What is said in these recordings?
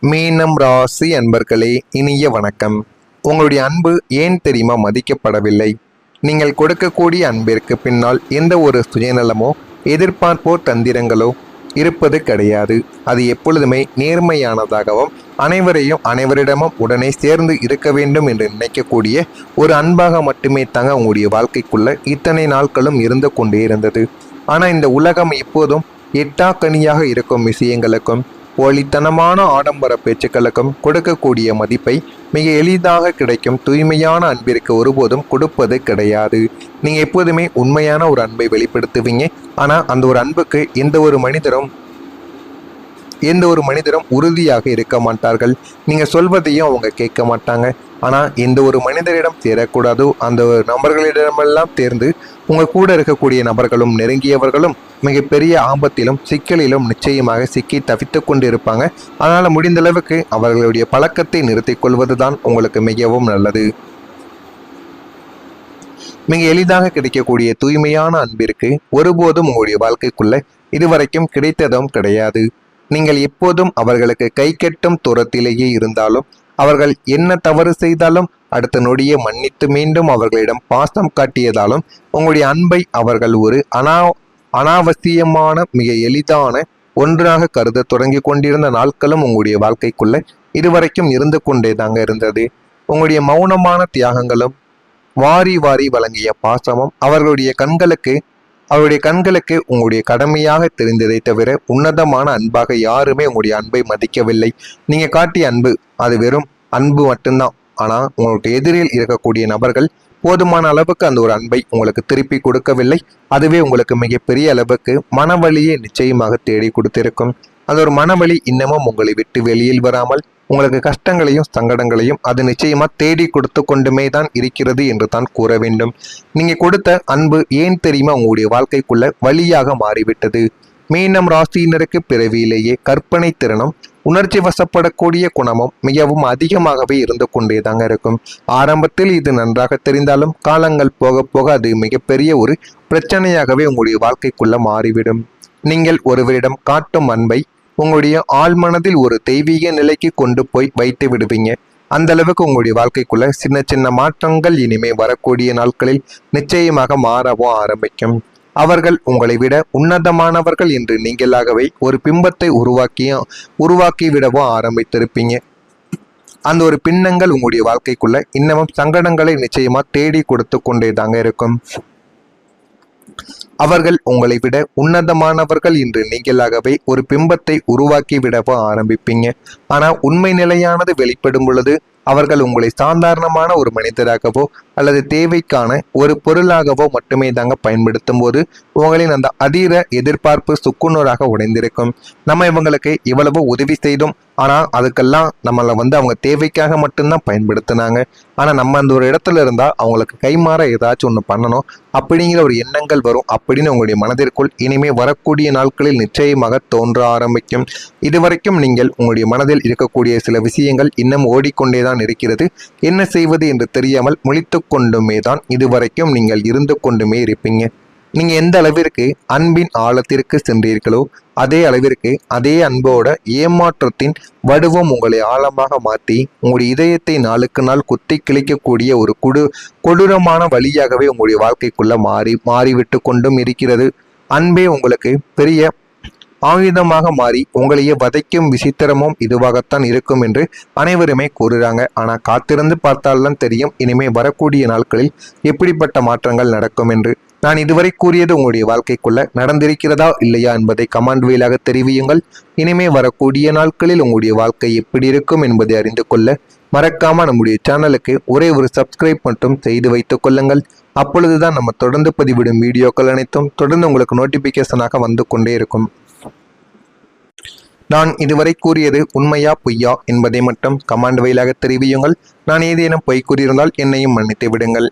மீனம் ராசி அன்பர்களே, இனிய வணக்கம். உங்களுடைய அன்பு ஏன் தெரியுமா மதிக்கப்படவில்லை? நீங்கள் கொடுக்கக்கூடிய அன்பிற்கு பின்னால் எந்த ஒரு சுயநலமோ எதிர்பார்ப்போ தந்திரங்களோ இருப்பது கிடையாது. அது எப்பொழுதுமே நேர்மையானதாகவும் அனைவரிடமும் உடனே சேர்ந்து இருக்க வேண்டும் என்று நினைக்கக்கூடிய ஒரு அன்பாக மட்டுமே தாங்க உங்களுடைய வாழ்க்கைக்குள்ள இத்தனை நாட்களும் இருந்து கொண்டே இருந்தது. ஆனால் இந்த உலகம் எப்போதும் எட்டாக்கனியாக இருக்கும் விஷயங்களுக்கும் போலித்தனமான ஆடம்பர பேச்சுக்களுக்கும் கொடுக்கக்கூடிய மதிப்பை மிக எளிதாக கிடைக்கும் தூய்மையான அன்பிற்கு ஒருபோதும் கொடுப்பது கிடையாது. நீங்கள் எப்போதுமே உண்மையான ஒரு அன்பை வெளிப்படுத்துவீங்க. ஆனால் அந்த ஒரு அன்புக்கு எந்த ஒரு மனிதரும் உறுதியாக இருக்க மாட்டார்கள். நீங்கள் சொல்வதையும் அவங்க கேட்க மாட்டாங்க. ஆனால் எந்த ஒரு மனிதரிடம் சேரக்கூடாதோ அந்த நபர்களிடமெல்லாம் தேர்ந்து உங்கள் கூட இருக்கக்கூடிய நபர்களும் நெருங்கியவர்களும் மிகப்பெரிய ஆபத்திலும் சிக்கலிலும் நிச்சயமாக சிக்கி தவித்து கொண்டு இருப்பாங்க. அதனால் முடிந்தளவுக்கு அவர்களுடைய பழக்கத்தை நிறுத்திக் கொள்வது தான் உங்களுக்கு மிகவும் நல்லது. மிக எளிதாக கிடைக்கக்கூடிய தூய்மையான அன்பிற்கு ஒருபோதும் உங்களுடைய வாழ்க்கைக்குள்ள இதுவரைக்கும் கிடைத்ததும் கிடையாது. நீங்கள் எப்போதும் அவர்களுக்கு கை கெட்டும் தூரத்திலேயே இருந்தாலும், அவர்கள் என்ன தவறு செய்தாலும் அடுத்த நொடியே மன்னித்து மீண்டும் அவர்களிடம் பாசம் காட்டியதாலும் உங்களுடைய அன்பை அவர்கள் ஒரு அனாவசியமான மிக எளிதான ஒன்றாக கருத தொடங்கி கொண்டிருந்த நாட்களும் உங்களுடைய வாழ்க்கைக்குள்ள இதுவரைக்கும் இருந்து கொண்டே தாங்க இருந்தது. உங்களுடைய மௌனமான தியாகங்களும் வாரி வாரி வழங்கிய பாசமும் அவருடைய கண்களுக்கு உங்களுடைய கடமையாக தெரிந்ததை தவிர உன்னதமான அன்பாக யாருமே உங்களுடைய அன்பை மதிக்கவில்லை. நீங்க காட்டிய அன்பு அது வெறும் அன்பு மட்டும்தான். ஆனா உங்களுக்கு எதிரில் இருக்கக்கூடிய நபர்கள் போதுமான அளவுக்கு அந்த ஒரு அன்பை உங்களுக்கு திருப்பி கொடுக்கவில்லை. அதுவே உங்களுக்கு மிகப்பெரிய அளவுக்கு மனவழியை நிச்சயமாக தேடி கொடுத்திருக்கும். அந்த ஒரு மனவழி இன்னமும் உங்களை விட்டு வெளியில் வராமல் உங்களுக்கு கஷ்டங்களையும் சங்கடங்களையும் அது நிச்சயமா தேடி கொடுத்து கொண்டுமே தான் இருக்கிறது என்று தான் கூற வேண்டும். நீங்க கொடுத்த அன்பு ஏன் தெரியுமா உங்களுடைய வாழ்க்கைக்குள்ள வழியாக மாறிவிட்டது. மீனம் ராசியினருக்கு பிறவியிலேயே கற்பனை திறனும் உணர்ச்சி வசப்படக்கூடிய குணமும் மிகவும் அதிகமாகவே இருந்து கொண்டேதாங்க இருக்கும். ஆரம்பத்தில் இது நன்றாக தெரிந்தாலும் காலங்கள் போக போக அது மிகப்பெரிய ஒரு பிரச்சனையாகவே உங்களுடைய வாழ்க்கைக்குள்ள மாறிவிடும். நீங்கள் ஒருவரிடம் காட்டும் அன்பை உங்களுடைய ஆழ்மனதில் ஒரு தெய்வீக நிலைக்கு கொண்டு போய் வைத்து விடுவீங்க. அந்த அளவுக்கு உங்களுடைய வாழ்க்கைக்குள்ள சின்ன சின்ன மாற்றங்கள் இனிமே வரக்கூடிய நாட்களில் நிச்சயமாக மாறவும் ஆரம்பிக்கும். அவர்கள் உங்களை விட உன்னதமானவர்கள் என்று நீங்களாகவே ஒரு பிம்பத்தை உருவாக்கி விடவும் ஆரம்பித்திருப்பீங்க. அந்த ஒரு பின்னங்கள் உங்களுடைய வாழ்க்கைக்குள்ள இன்னமும் சங்கடங்களை நிச்சயமா தேடி கொடுத்து கொண்டே தாங்க இருக்கும். அவர்கள் உங்களை விட உன்னதமானவர்கள் என்று நீங்களாகவே ஒரு பிம்பத்தை உருவாக்கி விடவும் ஆரம்பிப்பீங்க. ஆனா உண்மை நிலையானது வெளிப்படும் பொழுது அவர்கள் உங்களை சாதாரணமான ஒரு மனிதராகவோ அல்லது தேவைக்கான ஒரு பொருளாகவோ மட்டுமே தாங்க பயன்படுத்தும் போது உங்களின் அந்த அதீத எதிர்பார்ப்பு சுக்குநூறாக உடைந்திருக்கும். நம்ம இவங்களுக்கு இவ்வளவு உதவி செய்தோம், ஆனா அதுக்கெல்லாம் நம்மளை அவங்க தேவைக்காக மட்டும்தான் பயன்படுத்தினாங்க. ஆனா நம்ம அந்த ஒரு இடத்துல இருந்தா அவங்களுக்கு கைமாற ஏதாச்சும் ஒன்று பண்ணணும் அப்படிங்கிற ஒரு எண்ணங்கள் வரும் அப்படின்னு உங்களுடைய மனதிற்குள் இனிமே வரக்கூடிய நாட்களில் நிச்சயமாக தோன்ற ஆரம்பிக்கும். இதுவரைக்கும் நீங்கள் உங்களுடைய மனதில் இருக்கக்கூடிய சில விஷயங்கள் இன்னும் ஓடிக்கொண்டேதான் இருக்கிறது. என்ன செய்வது என்று தெரியாமல் முழித்து கொண்டுமே தான் இதுவரைக்கும் நீங்கள் இருந்து கொண்டுமே இருப்பீங்க. நீங்க எந்த அளவிற்கு அன்பின் ஆழத்திற்கு சென்றீர்களோ அதே அளவிற்கு அதே அன்போட ஏமாற்றத்தின் வடுவம் உங்களை ஆழமாக மாற்றி உங்களுடைய இதயத்தை நாளுக்கு நாள் குத்தி கிழிக்கக்கூடிய ஒரு கொடூரமான வழியாகவே உங்களுடைய வாழ்க்கைக்குள்ள மாறிவிட்டு கொண்டும் இருக்கிறது. அன்பே உங்களுக்கு பெரிய ஆயுதமாக மாறி உங்களையே வதைக்கும் விசித்திரமும் இதுவாகத்தான் இருக்கும் என்று அனைவருமே கூறுறாங்க. ஆனா காத்திருந்து பார்த்தால்தான் தெரியும் இனிமே வரக்கூடிய நாட்களில் எப்படிப்பட்ட மாற்றங்கள் நடக்கும் என்று. நான் இதுவரை கூறியது உங்களுடைய வாழ்க்கைக்குள்ள நடந்திருக்கிறதா இல்லையா என்பதை கமெண்ட் வாயிலாக தெரிவியுங்கள். இனிமே வரக்கூடிய நாட்களில் உங்களுடைய வாழ்க்கை எப்படி இருக்கும் என்பதை அறிந்து கொள்ள மறக்காம நம்முடைய சேனலுக்கு ஒரே ஒரு சப்ஸ்கிரைப் மட்டும் செய்து வைத்துக் கொள்ளுங்கள். அப்பொழுதுதான் நம்ம தொடர்ந்து பதிவிடும் வீடியோக்கள் அனைத்தும் தொடர்ந்து உங்களுக்கு நோட்டிபிகேஷனாக வந்து கொண்டே இருக்கும். நான் இதுவரை கூறியது உண்மையா பொய்யா என்பதை மட்டும் கமெண்ட் வாயிலாக தெரிவியுங்கள். நான் ஏதேனும் பொய் கூறியிருந்தால் என்னையும் மன்னித்து விடுங்கள்.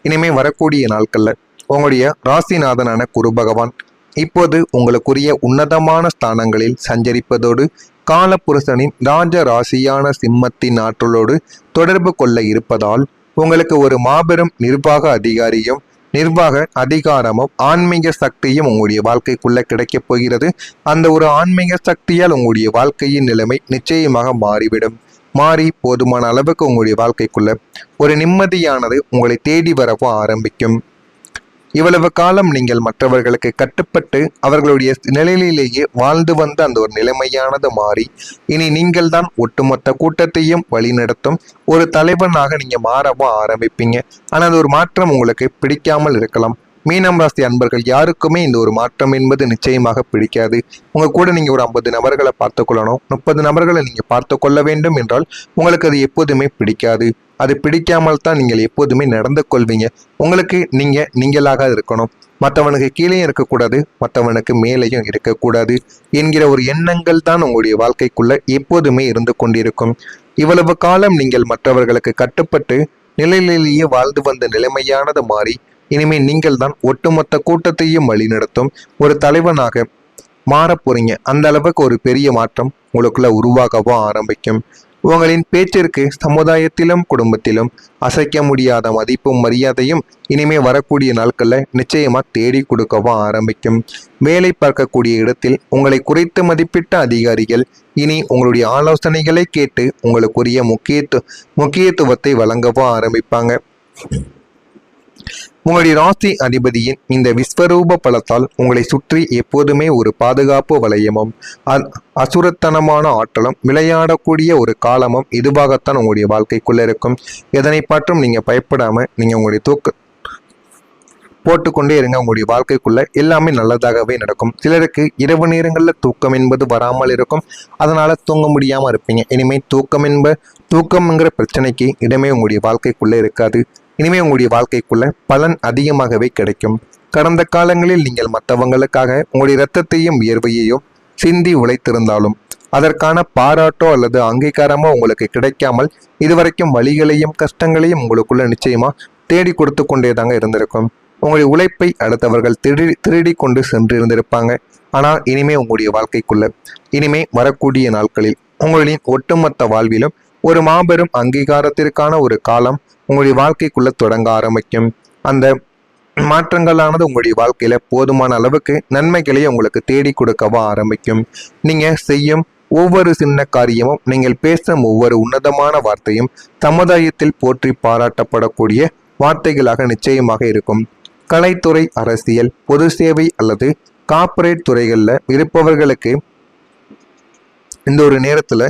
இனிமே வரக்கூடிய நாட்கள்ல உங்களுடைய ராசிநாதனான குரு பகவான் இப்போது உங்களுக்குரிய உன்னதமான ஸ்தானங்களில் சஞ்சரிப்பதோடு காலபுருஷனின் ராஜ ராசியான சிம்மத்தின் ஆற்றலோடு தொடர்பு கொள்ள இருப்பதால் உங்களுக்கு ஒரு மாபெரும் நிர்வாக அதிகாரியும் நிர்வாக அதிகாரமும் ஆன்மீக சக்தியும் உங்களுடைய வாழ்க்கைக்குள்ள கிடைக்கப் போகிறது. அந்த ஒரு ஆன்மீக சக்தியால் உங்களுடைய வாழ்க்கையின் நிலைமை நிச்சயமாக மாறிவிடும். மாறி போதுமான அளவுக்கு உங்களுடைய வாழ்க்கைக்குள்ள ஒரு நிம்மதியானது உங்களை தேடி வரவும் ஆரம்பிக்கும். இவ்வளவு காலம் நீங்கள் மற்றவர்களுக்கு கட்டுப்பட்டு அவர்களுடைய நிலையிலேயே வாழ்ந்து வந்த அந்த ஒரு நிலைமையானது மாறி இனி நீங்கள் தான் ஒட்டுமொத்த கூட்டத்தையும் வழிநடத்தும் ஒரு தலைவனாக நீங்க மாறவும் ஆரம்பிப்பீங்க. ஆனால் அந்த ஒரு மாற்றம் உங்களுக்கு பிடிக்காமல் இருக்கலாம். மீனம் ராசி அன்பர்கள் யாருக்குமே இந்த ஒரு மாற்றம் என்பது நிச்சயமாக பிடிக்காது. உங்க கூட நீங்க ஒரு 50 நபர்களை பார்த்து கொள்ளணும், 30 நபர்களை நீங்க பார்த்து கொள்ள வேண்டும் என்றால் உங்களுக்கு அது எப்போதுமே பிடிக்காது. அது பிடிக்காமல் தான் நீங்கள் எப்போதுமே நடந்து கொள்வீங்க. உங்களுக்கு நீங்களாக இருக்கணும். மற்றவனுக்கு கீழே இருக்கக்கூடாது, மற்றவனுக்கு மேலேயும் இருக்கக்கூடாது என்கிற ஒரு எண்ணங்கள் தான் உங்களுடைய வாழ்க்கைக்குள்ள எப்போதுமே இருந்து கொண்டிருக்கும். இவ்வளவு காலம் நீங்கள் மற்றவர்களுக்கு கட்டுப்பட்டு நிலையிலேயே வாழ்ந்து வந்த நிலைமையானது மாறி இனிமேல் நீங்கள் தான் ஒட்டுமொத்த கூட்டத்தையும் வழிநடத்தும் ஒரு தலைவனாக மாறப் போறீங்க. அந்த அளவுக்கு ஒரு பெரிய மாற்றம் உங்களுக்குள்ள உருவாகவும் ஆரம்பிக்கும். உங்களின் பேச்சிற்கு சமுதாயத்திலும் குடும்பத்திலும் அசைக்க முடியாத மதிப்பும் மரியாதையும் இனிமே வரக்கூடிய நாட்கள்ல நிச்சயமா தேடி கொடுக்கவும் ஆரம்பிக்கும். வேலை பார்க்கக்கூடிய இடத்தில் உங்களை குறைத்து மதிப்பிட்ட அதிகாரிகள் இனி உங்களுடைய ஆலோசனைகளை கேட்டு உங்களுக்குரிய முக்கியத்துவத்தை வழங்கவும் ஆரம்பிப்பாங்க. உங்களுடைய ராசி அதிபதியின் இந்த விஸ்வரூப பலத்தால் உங்களை சுற்றி எப்போதுமே ஒரு பாதுகாப்பு வளையமும் அசுரத்தனமான ஆற்றலும் விளையாடக்கூடிய ஒரு காலமும் இதுவாகத்தான் உங்களுடைய வாழ்க்கைக்குள்ள இருக்கும். எதனை பாற்றும் நீங்க பயப்படாம நீங்க உங்களுடைய போட்டுக்கொண்டே இருங்க. உங்களுடைய வாழ்க்கைக்குள்ள எல்லாமே நல்லதாகவே நடக்கும். சிலருக்கு இரவு நேரங்களில் தூக்கம் என்பது வராமல் இருக்கும், அதனால தூங்க முடியாம இருப்பீங்க. இனிமேல் தூக்கம்ங்கிற பிரச்சனைக்கு இடமே உங்களுடைய வாழ்க்கைக்குள்ள இருக்காது. இனிமே உங்களுடைய வாழ்க்கைக்குள்ள பலன் அதிகமாகவே கிடைக்கும். கடந்த காலங்களில் நீங்கள் மற்றவங்களுக்காக உங்களுடைய இரத்தத்தையும் வியர்வையையும் சிந்தி உழைத்திருந்தாலும் அதற்கான பாராட்டோ அல்லது அங்கீகாரமோ உங்களுக்கு கிடைக்காமல் இதுவரைக்கும் வழிகளையும் கஷ்டங்களையும் உங்களுக்குள்ள நிச்சயமா தேடி கொடுத்து கொண்டே தாங்க இருந்திருக்கும். உங்களுடைய உழைப்பை அடுத்தவர்கள் திருடி கொண்டு சென்று இருந்திருப்பாங்க. ஆனால் இனிமே உங்களுடைய வாழ்க்கைக்குள்ள இனிமே வரக்கூடிய நாட்களில் உங்களின் ஒட்டுமொத்த வாழ்விலும் ஒரு மாபெரும் அங்கீகாரத்திற்கான ஒரு காலம் உங்களுடைய வாழ்க்கைக்குள்ள தொடங்க ஆரம்பிக்கும். அந்த மாற்றங்களானது உங்களுடைய வாழ்க்கையில போதுமான அளவுக்கு நன்மைகளை உங்களுக்கு தேடி கொடுக்கவும் ஆரம்பிக்கும். நீங்க செய்யும் ஒவ்வொரு சின்ன காரியமும், நீங்கள் பேசும் ஒவ்வொரு உன்னதமான வார்த்தையும் சமுதாயத்தில் போற்றி பாராட்டப்படக்கூடிய வார்த்தைகளாக நிச்சயமாக இருக்கும். கலைத்துறை, அரசியல், பொது சேவை அல்லது கார்ப்பரேட் துறைகளில் இருப்பவர்களுக்கு இந்த ஒரு நேரத்துல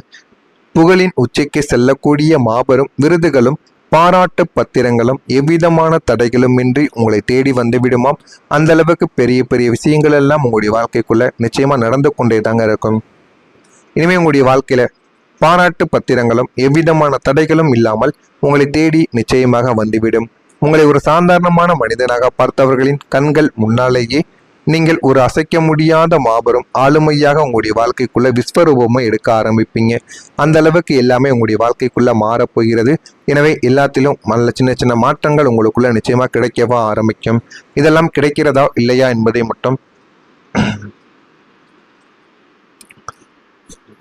புகழின் உச்சிக்கு செல்லக்கூடிய மாபெரும் விருதுகளும் பாராட்டு பத்திரங்களும் எவ்விதமான தடைகளும் இன்றி உங்களை தேடி வந்து விடுமாம். அந்த அளவுக்கு பெரிய பெரிய விஷயங்கள் எல்லாம் உங்களுடைய வாழ்க்கைக்குள்ள நிச்சயமா நடந்து கொண்டே தாங்க இருக்கும். இனிமே உங்களுடைய வாழ்க்கையில பாராட்டு பத்திரங்களும் எவ்விதமான தடைகளும் இல்லாமல் உங்களை தேடி நிச்சயமாக வந்துவிடும். உங்களை ஒரு சாதாரணமான மனிதனாக பார்த்தவர்களின் கண்கள் முன்னாலேயே நீங்கள் ஒரு அசைக்க முடியாத மாபெரும் ஆளுமையாக உங்களுடைய வாழ்க்கைக்குள்ள விஸ்வரூபமா எடுக்க ஆரம்பிப்பீங்க. அந்த அளவுக்கு எல்லாமே உங்களுடைய வாழ்க்கைக்குள்ள மாறப்போகிறது. எனவே எல்லாத்திலும் நல்ல சின்ன சின்ன மாற்றங்கள் உங்களுக்குள்ள நிச்சயமா கிடைக்கவா ஆரம்பிக்கும். இதெல்லாம் கிடைக்கிறதா இல்லையா என்பதை மட்டும்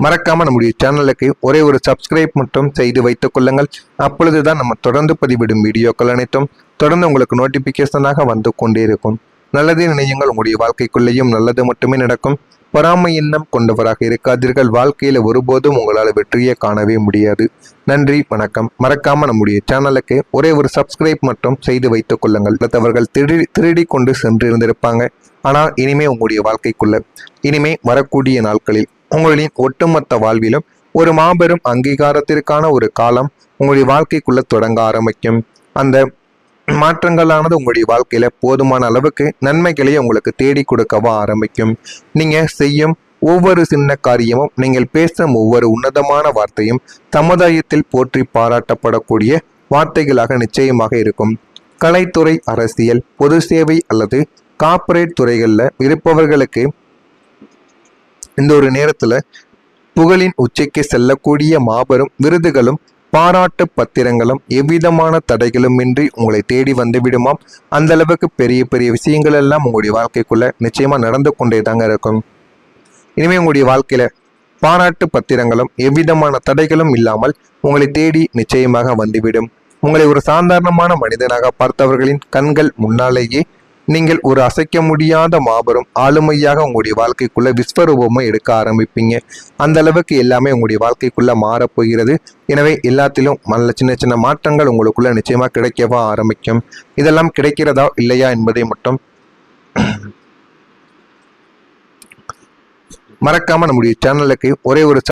மறக்காம நம்முடைய சேனலுக்கு ஒரே ஒரு சப்ஸ்கிரைப் மட்டும் செய்து வைத்துக் கொள்ளுங்கள். அப்பொழுதுதான் நம்ம தொடர்ந்து பதிவிடும் வீடியோக்கள் அனைத்தும் தொடர்ந்து உங்களுக்கு நோட்டிபிகேஷனாக வந்து கொண்டே இருக்கும். நல்லதே நினையுங்கள், உங்களுடைய வாழ்க்கைக்குள்ளேயும் நல்லது மட்டுமே நடக்கும். பொறாமை எண்ணம் கொண்டவராக இருக்காதீர்கள். வாழ்க்கையில ஒருபோதும் உங்களால் வெற்றியை காணவே முடியாது. நன்றி, வணக்கம். மறக்காம நம்முடைய சேனலுக்கு ஒரே ஒரு சப்ஸ்கிரைப் மட்டும் செய்து வைத்துக் கொள்ளுங்கள். மற்றவர்கள் திருடி கொண்டு சென்று இருந்திருப்பாங்க. ஆனால் இனிமே உங்களுடைய வாழ்க்கைக்குள்ள இனிமே வரக்கூடிய நாட்களில் உங்களின் ஒட்டுமொத்த வாழ்விலும் ஒரு மாபெரும் அங்கீகாரத்திற்கான ஒரு காலம் உங்களுடைய வாழ்க்கைக்குள்ள தொடங்க ஆரம்பிக்கும். அந்த மாற்றங்களானது உங்களுடைய வாழ்க்கையில போதுமான அளவுக்கு நன்மைகளை உங்களுக்கு தேடி கொடுக்கவும் ஆரம்பிக்கும். நீங்க செய்யும் ஒவ்வொரு சின்ன காரியமும், நீங்கள் பேசும் ஒவ்வொரு உன்னதமான வார்த்தையும் சமுதாயத்தில் போற்றி பாராட்டப்படக்கூடிய வார்த்தைகளாக நிச்சயமாக இருக்கும். கலைத்துறை, அரசியல், பொது சேவை அல்லது கார்ப்பரேட் துறைகளில் இருப்பவர்களுக்கு இந்த ஒரு நேரத்துல புகழின் உச்சிக்கு செல்லக்கூடிய மாபெரும் விருதுகளும் பாராட்டு பத்திரங்களும் எவ்விதமான தடைகளும் இன்றி உங்களை தேடி வந்து விடுமாம். அந்த அளவுக்கு பெரிய பெரிய விஷயங்கள் எல்லாம் உங்களுடைய வாழ்க்கைக்குள்ள நிச்சயமா நடந்து கொண்டே தாங்க இருக்கும். இனிமே உங்களுடைய வாழ்க்கையில பாராட்டு பத்திரங்களும் எவ்விதமான தடைகளும் இல்லாமல் உங்களை தேடி நிச்சயமாக வந்துவிடும். உங்களை ஒரு சாதாரணமான மனிதனாக பார்த்தவர்களின் கண்கள் முன்னாலேயே நீங்கள் ஒரு அசைக்க முடியாத மாபெரும் ஆளுமையாக உங்களுடைய வாழ்க்கைக்குள்ள விஸ்வரூபமா எடுக்க ஆரம்பிப்பீங்க. அந்த அளவுக்கு எல்லாமே உங்களுடைய வாழ்க்கைக்குள்ள மாறப்போகிறது. எனவே எல்லாத்திலும் நல்ல சின்ன சின்ன மாற்றங்கள் உங்களுக்குள்ள நிச்சயமா கிடைக்கவா ஆரம்பிக்கும். இதெல்லாம் கிடைக்கிறதா இல்லையா என்பதை மட்டும் மறக்காம நம்முடைய சேனலுக்கு ஒரே ஒரு